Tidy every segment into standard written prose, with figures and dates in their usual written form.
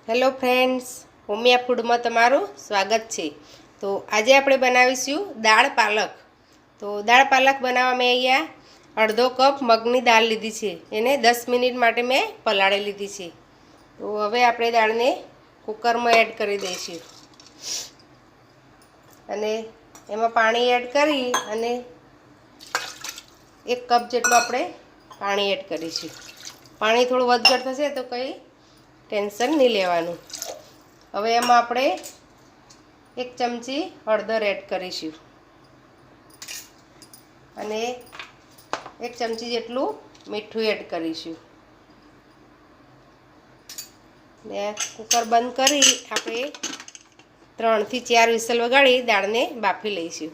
Hello friends, Umiya ફૂડમાં તમારું સ્વાગત છે। તો આજે આપણે બનાવીશું દાળ પાલક। તો દાળ પાલક બનાવવા મેં અહીંયા અડધો કપ મગની દાળ લીધી છે, એને 10 મિનિટ માટે મેં પલાળી લીધી છે। તો હવે આપણે દાળને કુકરમાં એડ કરી દઈશું અને એમાં પાણી એડ કરી અને 1 કપ જેટલું આપણે પાણી એડ કરીશું। પાણી થોડું વધઘટ થશે તો કંઈ ટેન્શન નહીં લેવાનું। હવે એમાં આપણે 1 ચમચી હળદર એડ કરીશું અને 1 ચમચી જેટલું મીઠું એડ કરીશું ને કુકર બંધ કરી આપણે 3 થી 4 વિસલ વગાડી દાળને બાફી લઈશું।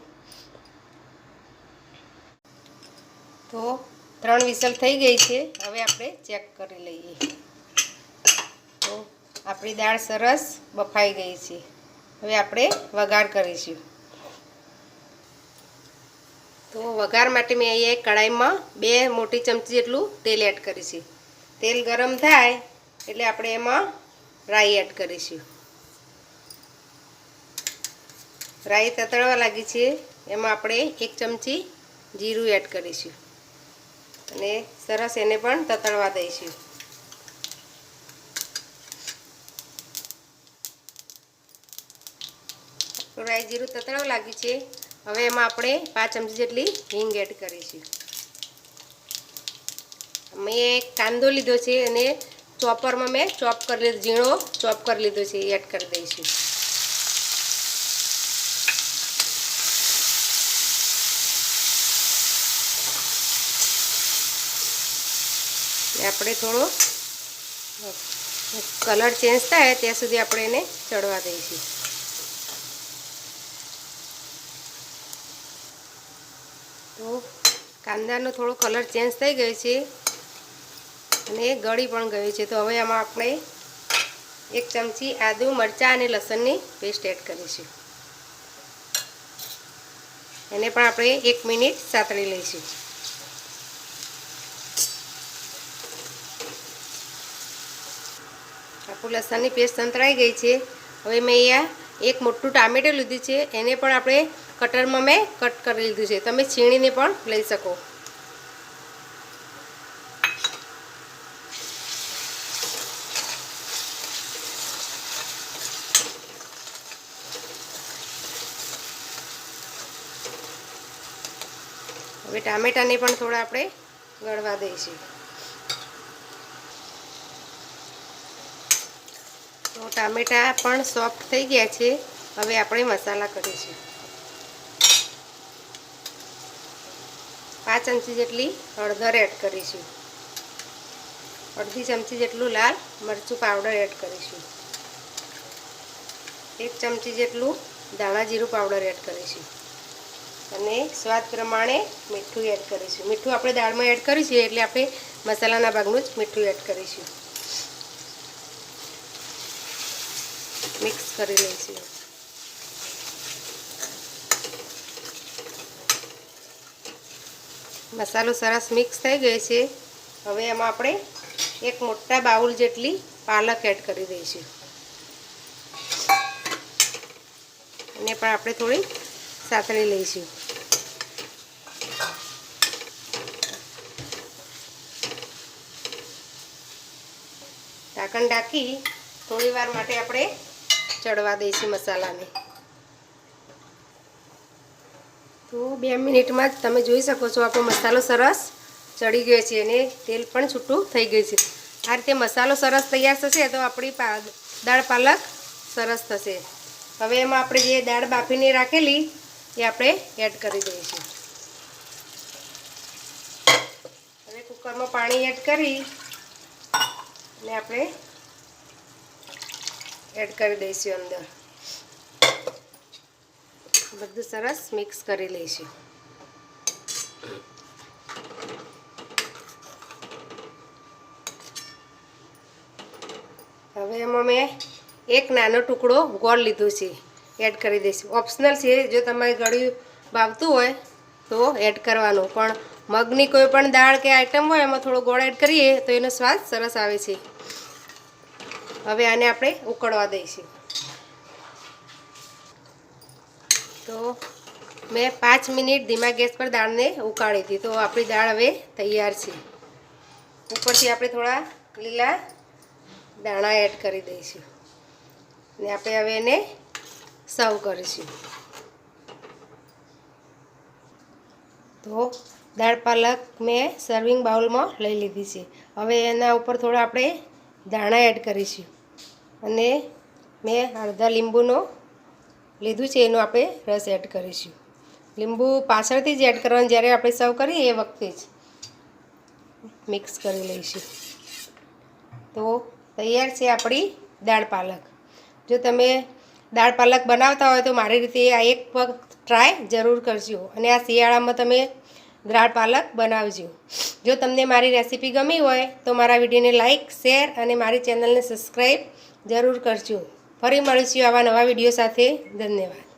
તો 3 વિસલ થઈ ગઈ છે, હવે આપણે ચેક કરી લઈએ। તો આપણી દાળ સરસ બફાઈ ગઈ છે। હવે આપણે વઘાર કરીશું। તો વઘાર માટે મેં અહીંયા એક કડાઈમાં 2 મોટી ચમચી જેટલું તેલ એડ કરીશું। તેલ ગરમ થાય એટલે આપણે એમાં રાઈ એડ કરીશું। રાઈ તતડવા લાગી છે, એમાં આપણે 1 ચમચી જીરું એડ કરીશું અને સરસ એને પણ તતડવા દઈશું। રાઈ જીરું તતડવા લાગી છે, હવે એમાં આપણે 5 ચમચી જેટલી હિંગ એડ કરીશું। મેં એક કાંદો લીધો છે અને ચોપરમાં મેં ચોપ કરી લીધો, ઝીણો ચોપ કરી લીધો છે, એ એડ કરી દઈશું। આપણે થોડો કલર ચેન્જ થાય ત્યાં સુધી આપણે એને ચડવા દઈશું। તો કાંદાનો થોડો કલર ચેન્જ થઈ ગયો છે અને ગળી પણ ગયો છે। તો હવે આમાં આપણે 1 ચમચી આદુ મરચાં અને લસણની પેસ્ટ એડ કરીશું, એને પણ આપણે 1 મિનિટ સાતળી લઈશું। આપણું લસણની પેસ્ટ સંતળાઈ ગઈ છે। હવે મેં અહીંયા 1 મોટું ટામેટું લીધું છે, એને પણ આપણે કટરમાં મેં કટ કરી લીધું છે, તમે છીણીને પણ લઈ શકો। હવે ટામેટાને પણ થોડા આપણે ગળવા દઈશું। તો ટામેટા પણ સોફ્ટ થઈ ગયા છે, હવે આપણે મસાલા કરીશું। 5 ચમચી જેટલી હળદર એડ કરીશું, અડધી ચમચી જેટલું લાલ મરચું પાવડર એડ કરીશું, 1 ચમચી જેટલું ધાણા જીરું પાવડર એડ કરીશું અને સ્વાદ પ્રમાણે મીઠું એડ કરીશું। મીઠું આપણે દાળમાં એડ કરીશું એટલે આપણે મસાલાના ભાગનું જ મીઠું એડ કરીશું। મિક્સ કરી લઈશું। મસાલો સરસ મિક્સ થઈ ગયો છે, હવે એમાં આપણે 1 મોટા બાઉલ જેટલી પાલક એડ કરી દઈશું અને પણ આપણે થોડી સાતળી લઈશું। ઢાંકણ ઢાંકી થોડી વાર માટે આપણે ચડવા દઈશું મસાલાને। તો 2 મિનિટમાં જ તમે જોઈ શકો છો આપણો મસાલો સરસ ચડી ગયો છે અને તેલ પણ છૂટું થઈ ગયું છે। આ રીતે મસાલો સરસ તૈયાર થશે તો આપણી દાળ પાલક સરસ થશે। હવે એમાં આપણે જે દાળ બાફીને રાખેલી એ આપણે એડ કરી દઈશું। હવે કુકરમાં પાણી એડ કરી અને આપણે એડ કરી દઈશું અંદર, બધું સરસ મિક્સ કરી લઈશું। હવે એમાં મેં 1 નાનો ટુકડો ગોળ લીધો છે, એડ કરી દઈશું। ઓપ્શનલ છે, જો તમારે ગળ્યું ભાવતું હોય તો એડ કરવાનું, પણ મગની કોઈ પણ દાળ કે આઈટમ હોય એમાં થોડો ગોળ એડ કરીએ તો એનો સ્વાદ સરસ આવે છે। હવે આને આપણે ઉકળવા દઈશું. તો મેં 5 મિનિટ ધીમા ગેસ પર દાળને ઉકાળી હતી. તો આપણી દાળ હવે તૈયાર છે. ઉપરથી આપણે થોડા લીલા દાણા એડ કરી દઈશું અને આપણે હવે એને સર્વ કરીશું. તો દાળ પાલક મેં સર્વિંગ બાઉલમાં લઈ લીધી છે. હવે એના ઉપર થોડા આપણે દાણા એડ કરીશું અને મેં અડધા લીંબુનો લીધું છે, એનો આપણે રસ એડ કરીશું. લીંબુ પાછળથી જ એડ કરવાનું, જ્યારે આપણે સર્વ કરીએ એ વખતે જ મિક્સ કરી લઈશું. તો તૈયાર છે આપણી દાળ પાલક. જો તમે દાળ પાલક બનાવતા હોય તો મારી રીતે આ એક વખત ટ્રાય જરૂર કરજો અને આ શિયાળામાં તમે દાળ પાલક બનાવજો. જો તમને મારી રેસીપી ગમી હોય તો મારા વિડીયોને લાઇક, શેર અને મારી ચેનલને સબસ્ક્રાઈબ જરૂર કરજો. ફરી મળીશું આવા નવા વિડીયો સાથે. ધન્યવાદ.